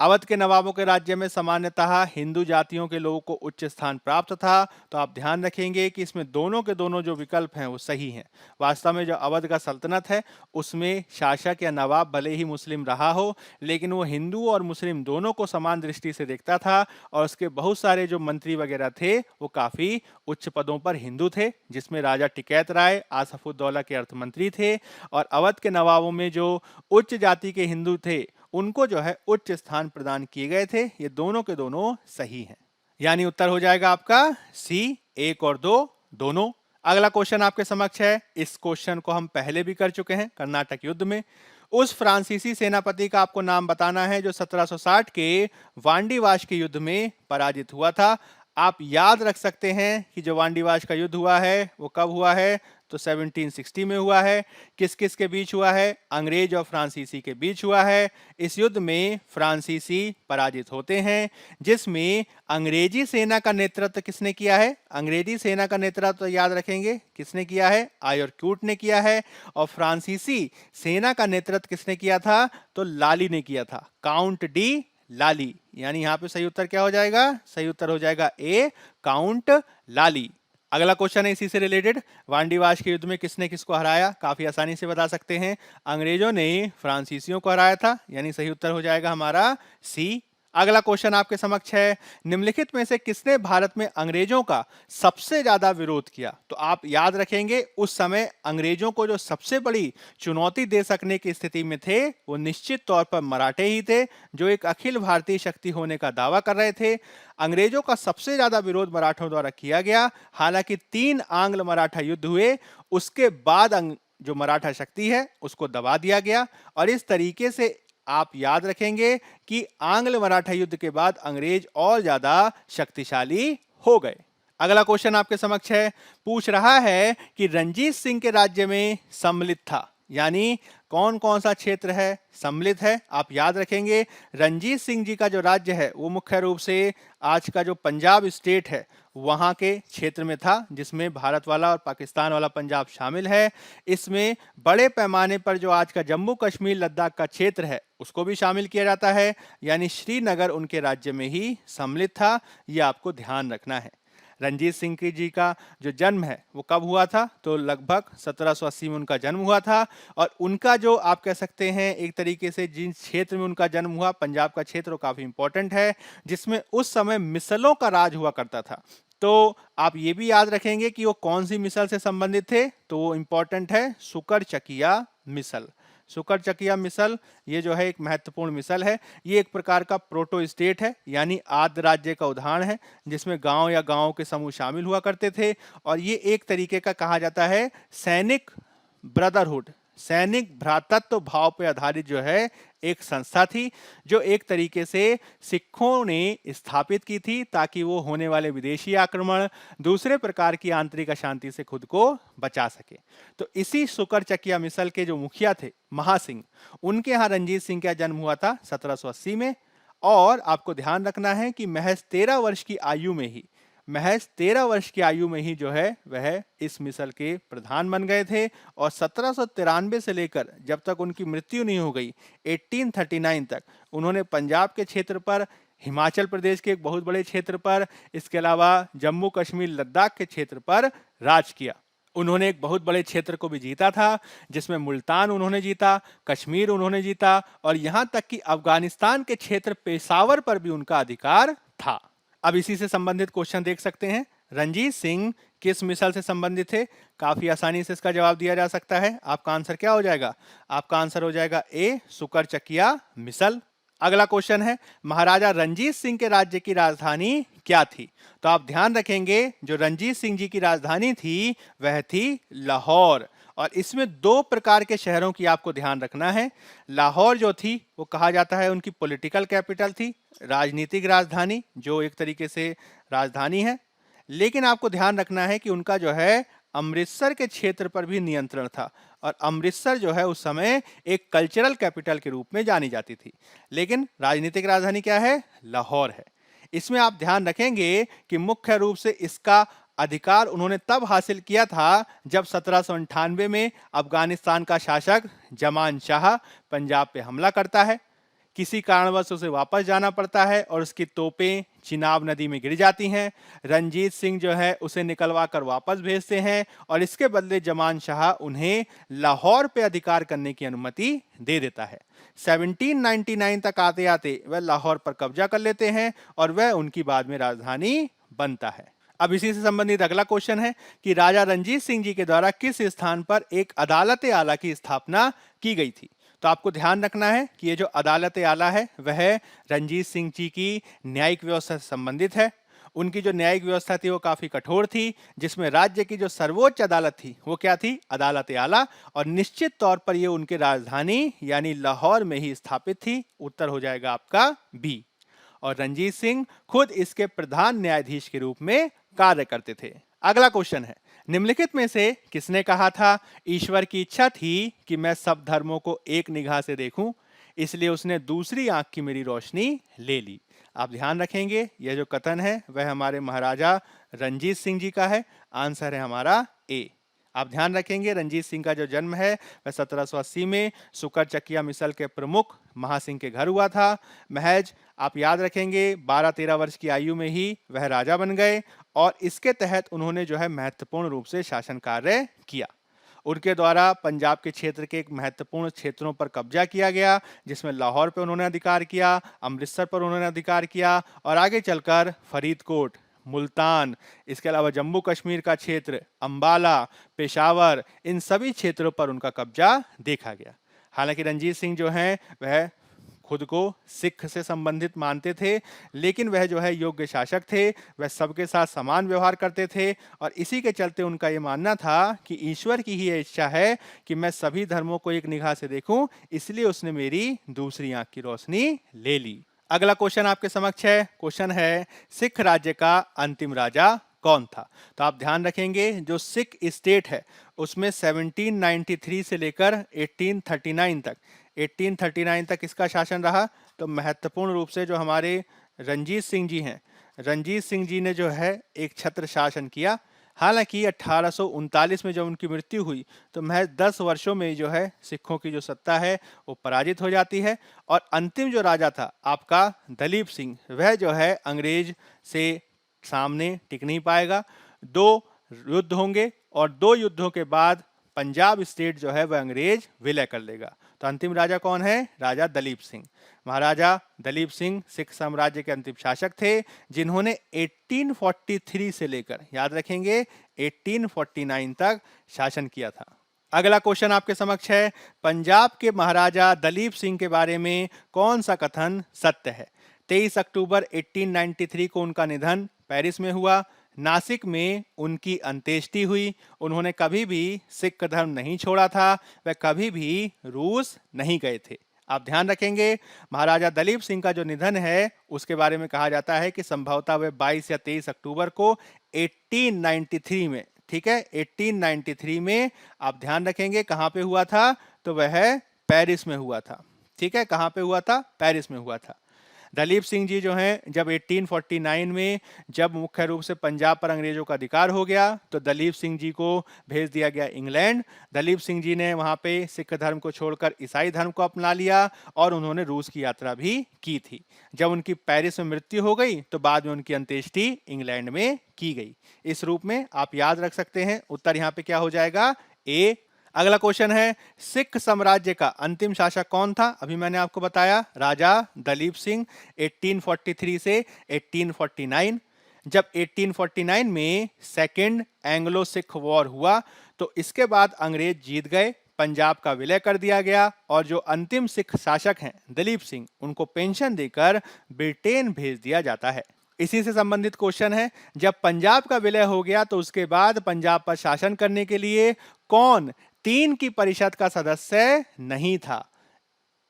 अवध के नवाबों के राज्य में सामान्यतः हिंदू जातियों के लोगों को उच्च स्थान प्राप्त था। तो आप ध्यान रखेंगे कि इसमें दोनों के दोनों जो विकल्प हैं वो सही हैं। वास्तव में जो अवध का सल्तनत है उसमें शासक या नवाब भले ही मुस्लिम रहा हो, लेकिन वो हिंदू और मुस्लिम दोनों को समान दृष्टि से देखता था, और उसके बहुत सारे जो मंत्री वगैरह थे वो काफी उच्च पदों पर हिंदू थे, जिसमें राजा टिकैत राय आसफुद्दौला के अर्थमंत्री थे। और अवध के नवाबों में जो उच्च जाति के हिंदू थे उनको जो है उच्च स्थान प्रदान किए गए थे। ये दोनों के दोनों सही हैं, यानी उत्तर हो जाएगा आपका सी, 1 और 2 दोनों। अगला क्वेश्चन आपके समक्ष है। इस क्वेश्चन को हम पहले भी कर चुके हैं कर्नाटक युद्ध में। उस फ्रांसीसी सेनापति का आपको नाम बताना है जो 1760 के वांडीवाश के युद्ध में पराजित हुआ था। आप याद रख सकते हैं कि जो वांडीवाश का युद्ध हुआ है वो कब हुआ है, तो 1760 में हुआ है। किस किस के बीच हुआ है, अंग्रेज और फ्रांसीसी के बीच हुआ है। इस युद्ध में फ्रांसीसी पराजित होते हैं, जिसमें अंग्रेजी सेना का नेतृत्व किसने किया है, अंग्रेजी सेना का नेतृत्व तो याद रखेंगे किसने किया है, आयोरक्यूट ने किया है। और फ्रांसीसी सेना का नेतृत्व किसने किया था, तो लाली ने किया था, काउंट डी लाली। यानी यहां पे सही उत्तर क्या हो जाएगा, सही उत्तर हो जाएगा ए, काउंट लाली। अगला क्वेश्चन है इसी से रिलेटेड। वांडीवाश के युद्ध में किसने किसको हराया, काफी आसानी से बता सकते हैं। अंग्रेजों ने फ्रांसीसियों को हराया था, यानी सही उत्तर हो जाएगा हमारा सी। अगला क्वेश्चन आपके समक्ष है। निम्नलिखित में से किसने भारत में अंग्रेजों का सबसे ज्यादा विरोध किया। तो आप याद रखेंगे उस समय अंग्रेजों को जो सबसे बड़ी चुनौती दे सकने की स्थिति में थे वो निश्चित तौर पर मराठे ही थे, जो एक अखिल भारतीय शक्ति होने का दावा कर रहे थे। अंग्रेजों का सबसे ज्यादा विरोध मराठों द्वारा किया गया। हालांकि 3 आंग्ल मराठा युद्ध हुए, उसके बाद जो मराठा शक्ति है उसको दबा दिया गया। और इस तरीके से आप याद रखेंगे कि आंग्ल मराठा युद्ध के बाद अंग्रेज और ज्यादा शक्तिशाली हो गए। अगला क्वेश्चन आपके समक्ष है। पूछ रहा है कि रणजीत सिंह के राज्य में सम्मिलित था, यानी कौन कौन सा क्षेत्र है, सम्मिलित है। आप याद रखेंगे रणजीत सिंह जी का जो राज्य है वो मुख्य रूप से आज का जो पंजाब स्टेट है वहां के क्षेत्र में था, जिसमें भारत वाला और पाकिस्तान वाला पंजाब शामिल है। इसमें बड़े पैमाने पर जो आज का जम्मू कश्मीर लद्दाख का क्षेत्र है उसको भी शामिल किया जाता है, यानी श्रीनगर उनके राज्य में ही सम्मिलित था। ये आपको ध्यान रखना है। रणजीत सिंह जी का जो जन्म है वो कब हुआ था, तो लगभग 1780 में उनका जन्म हुआ था। और उनका जो आप कह सकते हैं एक तरीके से जिन क्षेत्र में उनका जन्म हुआ, पंजाब का क्षेत्र, वो काफी इंपॉर्टेंट है, जिसमें उस समय मिसलों का राज हुआ करता था। तो आप ये भी याद रखेंगे कि वो कौन सी मिसल से संबंधित थे, तो वो इंपॉर्टेंट है सुकर चकिया मिसल। सुकर चकिया मिसल ये जो है एक महत्वपूर्ण मिसल है। ये एक प्रकार का प्रोटो स्टेट है, यानी आद्य राज्य का उदाहरण है, जिसमें गांव या गांवों के समूह शामिल हुआ करते थे। और ये एक तरीके का कहा जाता है सैनिक ब्रदरहुड, सैनिक भ्रातृत्व भाव पर आधारित जो है एक संस्था थी, जो एक तरीके से सिखों ने स्थापित की थी ताकि वो होने वाले विदेशी आक्रमण, दूसरे प्रकार की आंतरिक अशांति से खुद को बचा सके। तो इसी सुकर चकिया मिसल के जो मुखिया थे महासिंह, उनके यहाँ रणजीत सिंह का जन्म हुआ था 1780 में। और आपको ध्यान रखना है कि महज 13 वर्ष की आयु में ही, महज 13 वर्ष की आयु में ही जो है वह इस मिसल के प्रधान बन गए थे। और 1793 से लेकर जब तक उनकी मृत्यु नहीं हो गई 1839 तक उन्होंने पंजाब के क्षेत्र पर, हिमाचल प्रदेश के एक बहुत बड़े क्षेत्र पर, इसके अलावा जम्मू कश्मीर लद्दाख के क्षेत्र पर राज किया। उन्होंने एक बहुत बड़े क्षेत्र को भी जीता था, जिसमें मुल्तान उन्होंने जीता, कश्मीर उन्होंने जीता, और यहां तक कि अफगानिस्तान के क्षेत्र पेशावर पर भी उनका अधिकार था। अब इसी से संबंधित क्वेश्चन देख सकते हैं। रणजीत सिंह किस मिसल से संबंधित थे, काफी आसानी से इसका जवाब दिया जा सकता है। आपका आंसर क्या हो जाएगा, आपका आंसर हो जाएगा ए, सुकर चकिया मिसल। अगला क्वेश्चन है, महाराजा रणजीत सिंह के राज्य की राजधानी क्या थी। तो आप ध्यान रखेंगे जो रणजीत सिंह जी की राजधानी थी वह थी लाहौर। और इसमें 2 प्रकार के शहरों की आपको ध्यान रखना है। लाहौर जो थी वो कहा जाता है उनकी पॉलिटिकल कैपिटल थी, राजनीतिक राजधानी, जो एक तरीके से राजधानी है। लेकिन आपको ध्यान रखना है कि उनका जो है अमृतसर के क्षेत्र पर भी नियंत्रण था। और अमृतसर जो है उस समय एक कल्चरल कैपिटल के रूप में जानी जाती थी। लेकिन राजनीतिक राजधानी क्या है, लाहौर है। इसमें आप ध्यान रखेंगे कि मुख्य रूप से इसका अधिकार उन्होंने तब हासिल किया था जब 1798 में अफगानिस्तान का शासक जमान शाह पंजाब पे हमला करता है। किसी कारणवश उसे वापस जाना पड़ता है और उसकी तोपें चिनाब नदी में गिर जाती हैं। रणजीत सिंह जो है उसे निकलवा कर वापस भेजते हैं और इसके बदले जमान शाह उन्हें लाहौर पे अधिकार करने की अनुमति दे देता है। 1799 तक आते आते वह लाहौर पर कब्जा कर लेते हैं और वह उनकी बाद में राजधानी बनता है। अब इसी से संबंधित अगला क्वेश्चन है कि राजा रणजीत सिंह जी के द्वारा किस स्थान पर एक अदालत आला की स्थापना की गई थी। तो तो आपको ध्यान रखना है कि ये जो अदालत आला है वह रणजीत सिंह जी की न्यायिक व्यवस्था से संबंधित है। उनकी जो न्यायिक व्यवस्था थी वो काफी कठोर थी, जिसमें राज्य की जो सर्वोच्च अदालत थी वो क्या थी, अदालत आला, और निश्चित तौर पर ये उनकी राजधानी यानी लाहौर में ही स्थापित थी। उत्तर हो जाएगा आपका बी। और रणजीत सिंह खुद इसके प्रधान न्यायाधीश के रूप में कार्य करते थे। अगला क्वेश्चन है, निम्नलिखित में से किसने कहा था ईश्वर की इच्छा थी कि मैं सब धर्मों को एक निगाह से देखूं, इसलिए उसने दूसरी आंख की मेरी रोशनी ले ली। आप ध्यान रखेंगे यह जो कथन है वह हमारे महाराजा रणजीत सिंह जी का है। आंसर है हमारा ए। आप ध्यान रखेंगे रणजीत सिंह का जो जन्म है वह 1780 में सुकर चकिया मिसल के प्रमुख महासिंह के घर हुआ था। महज आप याद रखेंगे 12-13 वर्ष की आयु में ही वह राजा बन गए और इसके तहत उन्होंने जो है महत्वपूर्ण रूप से शासन कार्य किया। उनके द्वारा पंजाब के क्षेत्र के एक महत्वपूर्ण क्षेत्रों पर कब्जा किया गया, जिसमें लाहौर पर उन्होंने अधिकार किया, अमृतसर पर उन्होंने अधिकार किया और आगे चलकर फरीदकोट, मुल्तान, इसके अलावा जम्मू कश्मीर का क्षेत्र, अंबाला, पेशावर, इन सभी क्षेत्रों पर उनका कब्जा देखा गया। हालांकि रणजीत सिंह जो हैं वह खुद को सिख से संबंधित मानते थे, लेकिन वह जो है योग्य शासक थे, वह सबके साथ समान व्यवहार करते थे और इसी के चलते उनका ये मानना था कि ईश्वर की ही इच्छा है कि मैं सभी धर्मों को एक निगाह से देखूं, इसलिए उसने मेरी दूसरी आंख की रोशनी ले ली। अगला क्वेश्चन आपके समक्ष है। क्वेश्चन है, सिख राज्य का अंतिम राजा कौन था? तो आप ध्यान रखेंगे जो सिख स्टेट है उसमें 1793 से लेकर 1839 तक इसका शासन रहा। तो महत्वपूर्ण रूप से जो हमारे रणजीत सिंह जी हैं, रणजीत सिंह जी ने जो है एक छत्र शासन किया। हालांकि 1839 में जब उनकी मृत्यु हुई तो महज 10 वर्षों में जो है सिखों की जो सत्ता है वो पराजित हो जाती है और अंतिम जो राजा था आपका दलीप सिंह, वह जो है अंग्रेज से सामने टिक नहीं पाएगा। 2 युद्ध होंगे और 2 युद्धों के बाद पंजाब स्टेट जो है वह अंग्रेज विलय कर लेगा। तो अंतिम राजा कौन है? राजा दलीप सिंह। महाराजा दलीप सिंह सिख साम्राज्य के अंतिम शासक थे, जिन्होंने 1843 से लेकर, याद रखेंगे, 1849 तक शासन किया था। अगला क्वेश्चन आपके समक्ष है, पंजाब के महाराजा दलीप सिंह के बारे में कौन सा कथन सत्य है? 23 अक्टूबर 1893 को उनका निधन पेरिस में हुआ। नासिक में उनकी अंत्येष्टि हुई। उन्होंने कभी भी सिख धर्म नहीं छोड़ा था, वह कभी भी रूस नहीं गए थे। आप ध्यान रखेंगे महाराजा दलीप सिंह का जो निधन है उसके बारे में कहा जाता है कि संभवतः वह 22 या 23 अक्टूबर को 1893 में, ठीक है, 1893 में, आप ध्यान रखेंगे कहां पे हुआ था? तो वह पेरिस में हुआ था। ठीक है, कहां पे हुआ था? पेरिस में हुआ था। दलीप सिंह जी जो हैं जब 1849 में जब मुख्य रूप से पंजाब पर अंग्रेजों का अधिकार हो गया तो दलीप सिंह जी को भेज दिया गया इंग्लैंड। दलीप सिंह जी ने वहां पे सिख धर्म को छोड़कर ईसाई धर्म को अपना लिया और उन्होंने रूस की यात्रा भी की थी। जब उनकी पेरिस में मृत्यु हो गई तो बाद में उनकी अंत्येष्टि इंग्लैंड में की गई। इस रूप में आप याद रख सकते हैं। उत्तर यहाँ पे क्या हो जाएगा? ए। अगला क्वेश्चन है, सिख साम्राज्य का अंतिम शासक कौन था? अभी मैंने आपको बताया राजा दलीप सिंह 1843 से 1849। जब 1849 में सेकेंड एंग्लो सिख वॉर हुआ तो इसके बाद अंग्रेज जीत गए, पंजाब का विलय कर दिया गया और जो अंतिम सिख शासक हैं दलीप सिंह, उनको पेंशन देकर ब्रिटेन भेज दिया जाता है। इसी से संबंधित क्वेश्चन है, जब पंजाब का विलय हो गया तो उसके बाद पंजाब पर शासन करने के लिए कौन 3 की परिषद का सदस्य नहीं था?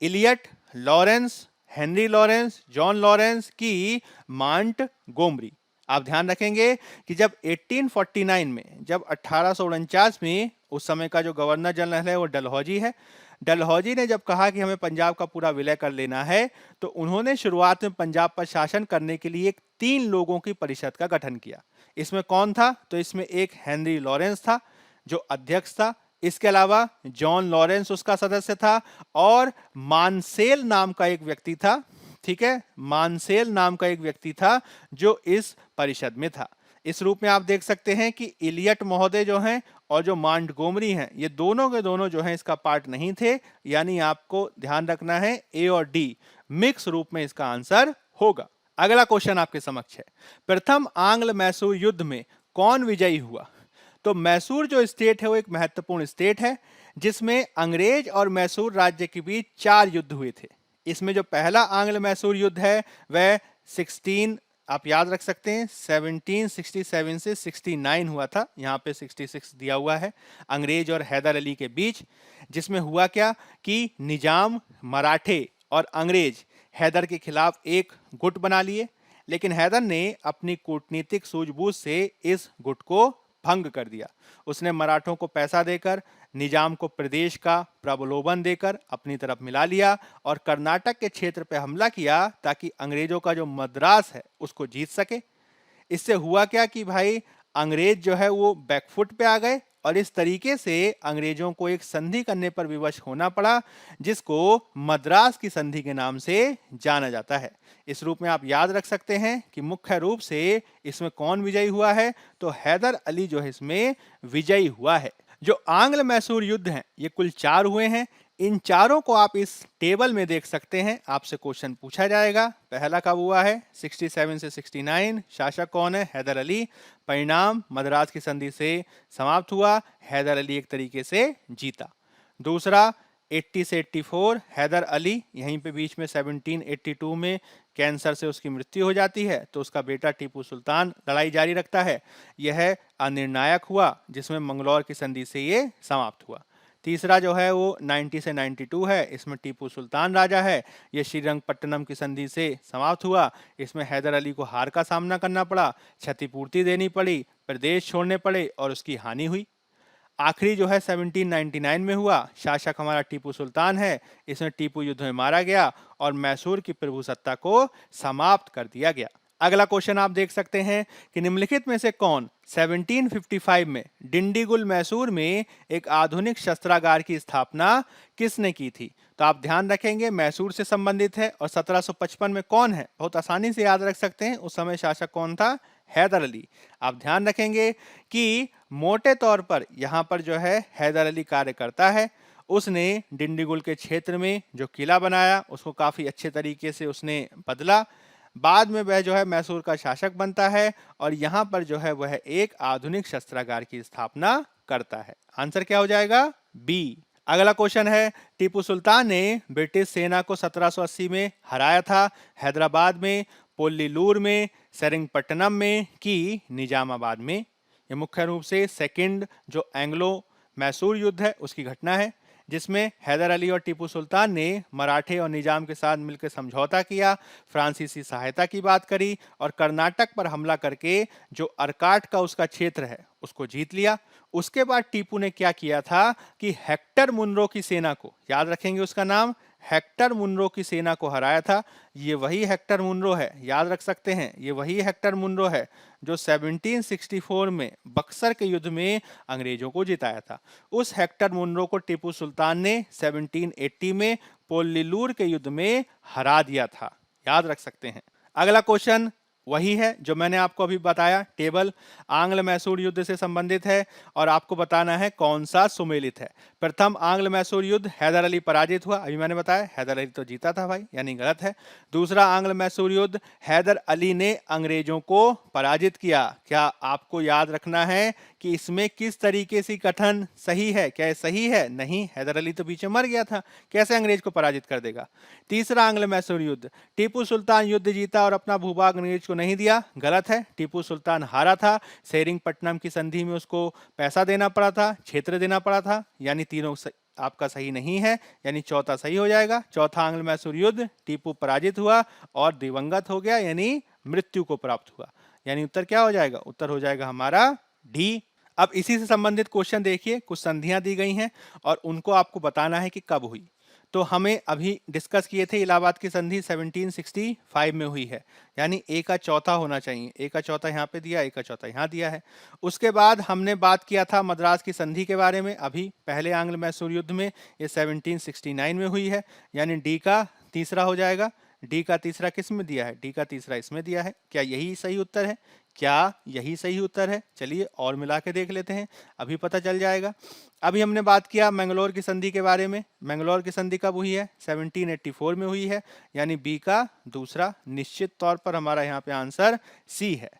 Elliot, Lawrence, Henry Lawrence, John Lawrence की माउंट गोमरी। आप ध्यान रखेंगे कि जब 1849 में, जब 1849 में उस समय का जो गवर्नर जनरल है वो डलहौजी है। डलहौजी ने जब कहा कि हमें पंजाब का पूरा विलय कर लेना है तो उन्होंने शुरुआत में पंजाब पर शासन करने के लिए 3 लोगों की परिषद का गठन किया। इसमें कौन था? तो इसमें एक हेनरी लॉरेंस था जो अध्यक्ष था, इसके अलावा जॉन लॉरेंस उसका सदस्य था और मानसेल नाम का एक व्यक्ति था। ठीक है, मानसेल नाम का एक व्यक्ति था जो इस परिषद में था। इस रूप में आप देख सकते हैं कि इलियट महोदय जो हैं और जो मॉन्टगोमरी हैं, ये दोनों के दोनों जो हैं इसका पार्ट नहीं थे। यानी आपको ध्यान रखना है ए और डी मिक्स रूप में इसका आंसर होगा। अगला क्वेश्चन आपके समक्ष है, प्रथम आंग्ल मैसूर युद्ध में कौन विजयी हुआ? तो मैसूर जो स्टेट है वो एक महत्वपूर्ण स्टेट है जिसमें अंग्रेज और मैसूर राज्य के बीच 4 युद्ध हुए थे। इसमें जो पहला आंग्ल मैसूर युद्ध है वह 16 आप याद रख सकते हैं 1767 से 69 हुआ था, यहाँ पे 66 दिया हुआ है, अंग्रेज और हैदर अली के बीच। जिसमें हुआ क्या कि निजाम, मराठे और अंग्रेज हैदर के खिलाफ एक गुट बना लिए, लेकिन हैदर ने अपनी कूटनीतिक सूझबूझ से इस गुट को भंग कर दिया। उसने मराठों को पैसा देकर, निजाम को प्रदेश का प्रलोभन देकर अपनी तरफ मिला लिया और कर्नाटक के क्षेत्र पर हमला किया ताकि अंग्रेजों का जो मद्रास है उसको जीत सके। इससे हुआ क्या कि भाई अंग्रेज जो है वो बैकफुट पे आ गए और इस तरीके से अंग्रेजों को एक संधि करने पर विवश होना पड़ा जिसको मद्रास की संधि के नाम से जाना जाता है। इस रूप में आप याद रख सकते हैं कि मुख्य रूप से इसमें कौन विजयी हुआ है, तो हैदर अली जो है इसमें विजयी हुआ है। जो आंग्ल मैसूर युद्ध हैं ये कुल 4 हुए हैं। इन चारों को आप इस टेबल में देख सकते हैं, आपसे क्वेश्चन पूछा जाएगा। पहला कब हुआ है? 67 से 69। शासक कौन है? हैदर अली। परिणाम मद्रास की संधि से समाप्त हुआ, हैदर अली एक तरीके से जीता। दूसरा 80 से 84, हैदर अली यहीं पे बीच में 1782 में कैंसर से उसकी मृत्यु हो जाती है, तो उसका बेटा टीपू सुल्तान लड़ाई जारी रखता है। यह अनिर्णायक हुआ जिसमें मंगलौर की संधि से ये समाप्त हुआ। तीसरा जो है वो 90 से 92 है, इसमें टीपू सुल्तान राजा है, ये श्रीरंगपट्टनम की संधि से समाप्त हुआ। इसमें हैदर अली को हार का सामना करना पड़ा, क्षतिपूर्ति देनी पड़ी, प्रदेश छोड़ने पड़े और उसकी हानि हुई। आखिरी जो है 1799 में हुआ, शासक हमारा टीपू सुल्तान है, इसमें टीपू युद्ध में मारा गया और मैसूर की प्रभुसत्ता को समाप्त कर दिया गया। अगला क्वेश्चन आप देख सकते हैं कि निम्नलिखित में से कौन 1755 में डिंडीगुल मैसूर में एक आधुनिक शस्त्रागार की स्थापना किसने की थी? तो आप ध्यान रखेंगे मैसूर से संबंधित है और 1755 में कौन है, बहुत आसानी से याद रख सकते हैं। उस समय शासक कौन था? हैदर अली। आप ध्यान रखेंगे कि मोटे तौर पर यहां पर जो है हैदर अली कार्य करता है। उसने डिंडीगुल के क्षेत्र में जो किला बनाया उसको काफी अच्छे तरीके से उसने बदला। बाद में वह जो है मैसूर का शासक बनता है और यहाँ पर जो है वह एक आधुनिक शस्त्रागार की स्थापना करता है। आंसर क्या हो जाएगा? बी। अगला क्वेश्चन है, टीपू सुल्तान ने ब्रिटिश सेना को 1780 में हराया था, हैदराबाद में, पोल्लीलूर में, सेरिंगपट्टनम में कि निजामाबाद में? ये मुख्य रूप से सेकंड जो एंग्लो मैसूर युद्ध है उसकी घटना है, जिसमें हैदर अली और टीपू सुल्तान ने मराठे और निजाम के साथ मिलकर समझौता किया, फ्रांसीसी सहायता की बात करी और कर्नाटक पर हमला करके जो अर्काट का उसका क्षेत्र है उसको जीत लिया। उसके बाद टीपू ने क्या किया था कि हेक्टर मुनरो की सेना को, याद रखेंगे उसका नाम, हेक्टर मुनरो की सेना को हराया था। ये वही हेक्टर मुनरो है, याद रख सकते हैं, ये वही हेक्टर मुनरो है जो 1764 में बक्सर के युद्ध में अंग्रेजों को जिताया था। उस हेक्टर मुनरो को टीपू सुल्तान ने 1780 में पोल्लीलूर के युद्ध में हरा दिया था, याद रख सकते हैं। अगला क्वेश्चन वही है जो मैंने आपको अभी बताया, टेबल आंग्ल मैसूर युद्ध से संबंधित है और आपको बताना है कौन सा सुमेलित है। प्रथम आंग्ल मैसूर युद्ध हैदर अली पराजित हुआ, अभी मैंने बताया हैदर अली तो जीता था भाई, यानी गलत है। दूसरा आंग्ल मैसूर युद्ध हैदर अली ने अंग्रेजों को पराजित किया। क्या आपको याद रखना है कि इसमें किस तरीके से कथन सही है? क्या सही है? नहीं, हैदर अली तो बीच में मर गया था, कैसे अंग्रेज को पराजित कर देगा। तीसरा आंग्ल मैसूर युद्ध, टीपू सुल्तान युद्ध जीता और अपना भूभाग अंग्रेज को नहीं दिया, गलत है। टीपू सुल्तान हारा था, सेरिंगपट्टनम की संधि में उसको पैसा देना पड़ा था, क्षेत्र देना पड़ा था, यानी तीनों आपका सही नहीं है, यानी चौथा सही हो जाएगा। चौथा आंग्ल मैसूर युद्ध, टीपू पराजित हुआ और दिवंगत हो गया, यानी मृत्यु को प्राप्त हुआ, यानी उत्तर क्या हो जाएगा? उत्तर हो जाएगा हमारा डी। अब इसी से संबंधित क्वेश्चन देखिए, कुछ संधियां दी गई हैं और उनको आपको बताना है कि कब हुई। तो हमें अभी डिस्कस किए थे इलाहाबाद की संधि 1765 में हुई है, यानी ए का चौथा होना चाहिए। ए का चौथा यहाँ पे दिया, ए का चौथा यहाँ दिया है। उसके बाद हमने बात किया था मद्रास की संधि के बारे में, अभी पहले आंग्ल मैसूर युद्ध में, ये 1769 में हुई है, यानी डी का तीसरा हो जाएगा। डी का तीसरा किस में दिया है? डी का तीसरा इसमें दिया है। क्या यही सही उत्तर है? क्या यही सही उत्तर है? चलिए और मिला के देख लेते हैं, अभी पता चल जाएगा। अभी हमने बात किया मैंगलोर की संधि के बारे में। मैंगलोर की संधि कब हुई है? 1784 में हुई है, यानी बी का दूसरा। निश्चित तौर पर हमारा यहाँ पे आंसर सी है।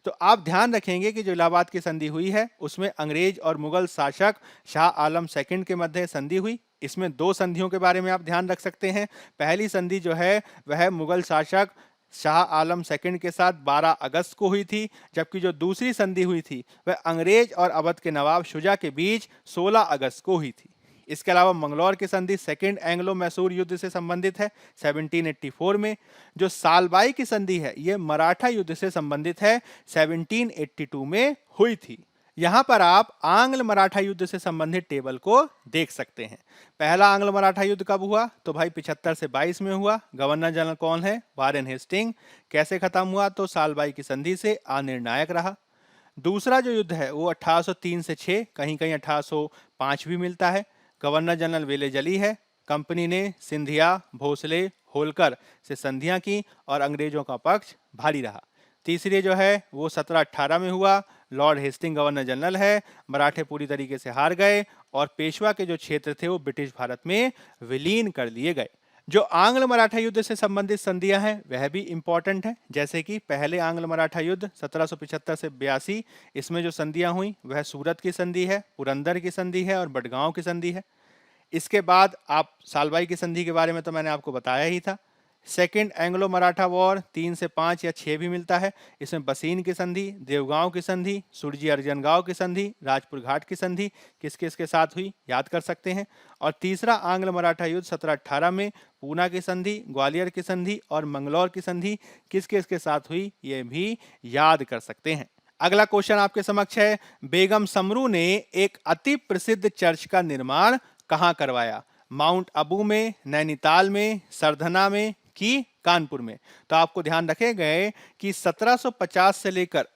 तो आप ध्यान रखेंगे कि जो इलाहाबाद की संधि हुई है उसमें अंग्रेज और मुगल शासक शाह आलम सेकंड के मध्य संधि हुई। इसमें दो संधियों के बारे में आप ध्यान रख सकते हैं। पहली संधि जो है वह मुगल शासक शाह आलम सेकंड के साथ 12 अगस्त को हुई थी, जबकि जो दूसरी संधि हुई थी वह अंग्रेज और अवध के नवाब शुजा के बीच 16 अगस्त को हुई थी। इसके अलावा मंगलौर की संधि सेकेंड एंग्लो मैसूर युद्ध से संबंधित है 1784 में। जो सालबाई की संधि है यह मराठा युद्ध से संबंधित है 1782 में हुई थी। यहां पर आप आंग्ल मराठा युद्ध से संबंधित टेबल को देख सकते हैं। पहला आंग्ल मराठा युद्ध कब हुआ? तो भाई 75 से 22 में हुआ। गवर्नर जनरल कौन है? Warren Hastings. कैसे खत्म हुआ? तो सालबाई की संधि से अनिर्णायक रहा। दूसरा जो युद्ध है वो 1803 से 6, कहीं कहीं 1805 भी मिलता है। गवर्नर जनरल वेलेजली है। कंपनी ने सिंधिया, भोसले, होलकर से संधियां की और अंग्रेजों का पक्ष भारी रहा। तीसरी जो है वो 1718 में हुआ। लॉर्ड हेस्टिंग गवर्नर जनरल है। मराठे पूरी तरीके से हार गए और पेशवा के जो क्षेत्र थे वो ब्रिटिश भारत में विलीन कर लिए गए। जो आंग्ल मराठा युद्ध से संबंधित संधियां हैं वह भी इंपॉर्टेंट है, जैसे कि पहले आंग्ल मराठा युद्ध 1775 से 82, इसमें जो संधियां हुई वह सूरत की संधि है, पुरंदर की संधि है और बडगांव की संधि है। इसके बाद आप सालबाई की संधि के बारे में तो मैंने आपको बताया ही था। सेकेंड एंग्लो मराठा वॉर 3 से 5 या 6 भी मिलता है। इसमें बसीन की संधि, देवगांव की संधि, सुरजी अर्जनगांव की संधि, राजपुर घाट की संधि किस किस के साथ हुई याद कर सकते हैं। और तीसरा आंग्ल मराठा युद्ध 1718 में पूना की संधि, ग्वालियर की संधि और मंगलौर की संधि किस किस के साथ हुई ये भी याद कर सकते हैं। अगला क्वेश्चन आपके समक्ष है, बेगम समरू ने एक अति प्रसिद्ध चर्च का निर्माण कहां करवाया? माउंट अबू में, नैनीताल में, सरधना में कि कानपुर में? तो आपको ध्यान रखे गए कि 1750 से लेकर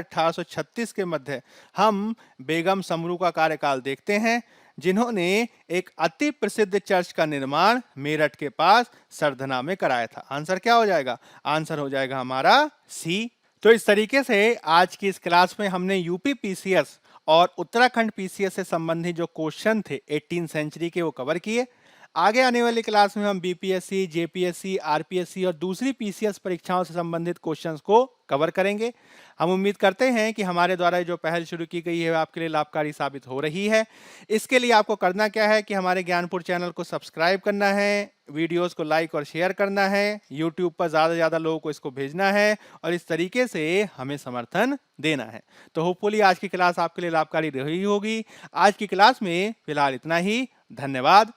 1836 के मध्य हम बेगम समरू का कार्यकाल देखते हैं, जिन्होंने एक अति प्रसिद्ध चर्च का निर्माण मेरठ के पास सरधना में कराया था। आंसर क्या हो जाएगा? आंसर हो जाएगा हमारा सी। तो इस तरीके से आज की इस क्लास में हमने यूपी पीसीएस और उत्तराखंड पीसीएस से संबंधित जो क्वेश्चन थे 18 सेंचुरी के वो कवर किए। आगे आने वाली क्लास में हम बीपीएससी, जेपीएससी, आरपीएससी और दूसरी पीसीएस परीक्षाओं से संबंधित क्वेश्चंस को कवर करेंगे। हम उम्मीद करते हैं कि हमारे द्वारा जो पहल शुरू की गई है वह आपके लिए लाभकारी साबित हो रही है। इसके लिए आपको करना क्या है कि हमारे ज्ञानपुर चैनल को सब्सक्राइब करना है, वीडियोस को लाइक और शेयर करना है, यूट्यूब पर ज़्यादा से ज़्यादा लोगों को इसको भेजना है और इस तरीके से हमें समर्थन देना है। तो होपफुली आज की क्लास आपके लिए लाभकारी रही होगी। आज की क्लास में फिलहाल इतना ही। धन्यवाद।